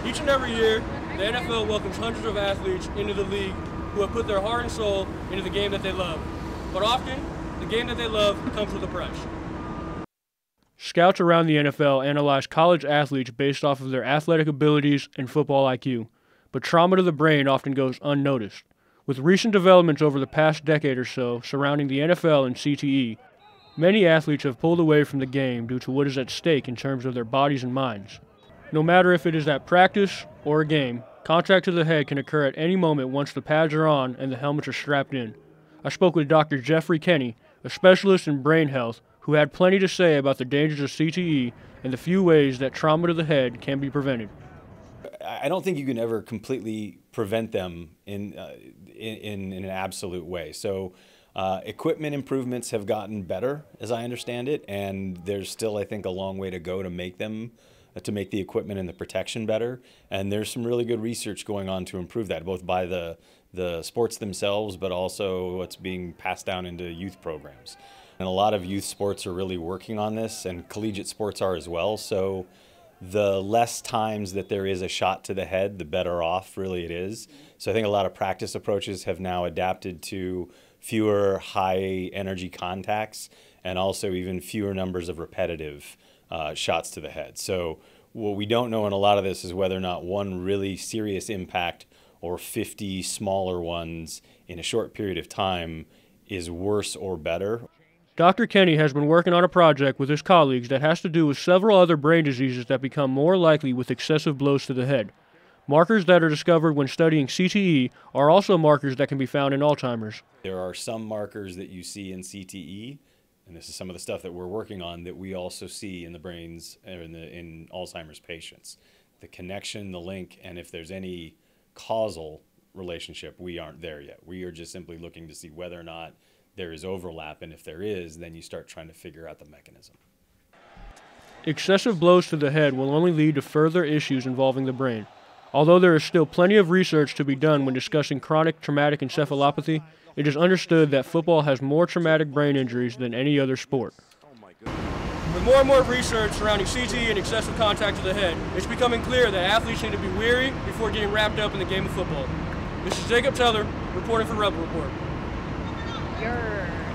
Each and every year, the NFL welcomes hundreds of athletes into the league who have put their heart and soul into the game that they love. But often, the game that they love comes with a price. Scouts around the NFL analyze college athletes based off of their athletic abilities and football IQ, but trauma to the brain often goes unnoticed. With recent developments over the past decade or so surrounding the NFL and CTE, many athletes have pulled away from the game due to what is at stake in terms of their bodies and minds. No matter if it is at practice or a game, contact to the head can occur at any moment once the pads are on and the helmets are strapped in. I spoke with Dr. Jeffrey Kenny, a specialist in brain health, who had plenty to say about the dangers of CTE and the few ways that trauma to the head can be prevented. I don't think you can ever completely prevent them in an absolute way. So equipment improvements have gotten better, as I understand it, and there's still, I think, a long way to go to make the equipment and the protection better. And there's some really good research going on to improve that, both by the sports themselves, but also what's being passed down into youth programs. And a lot of youth sports are really working on this, and collegiate sports are as well. So the less times that there is a shot to the head, the better off really it is. So I think a lot of practice approaches have now adapted to fewer high energy contacts and also even fewer numbers of repetitive shots to the head. So what we don't know in a lot of this is whether or not one really serious impact or 50 smaller ones in a short period of time is worse or better. Dr. Kenny has been working on a project with his colleagues that has to do with several other brain diseases that become more likely with excessive blows to the head. Markers that are discovered when studying CTE are also markers that can be found in Alzheimer's. There are some markers that you see in CTE, and this is some of the stuff that we're working on, that we also see in the brains in Alzheimer's patients. The connection, the link, and if there's any causal relationship, we aren't there yet. We are just simply looking to see whether or not there is overlap, and if there is, then you start trying to figure out the mechanism. Excessive blows to the head will only lead to further issues involving the brain. Although there is still plenty of research to be done when discussing chronic traumatic encephalopathy, it is understood that football has more traumatic brain injuries than any other sport. With more and more research surrounding CTE and excessive contact to the head, it's becoming clear that athletes need to be wary before getting wrapped up in the game of football. This is Jacob Teller reporting for Rebel Report. Grr.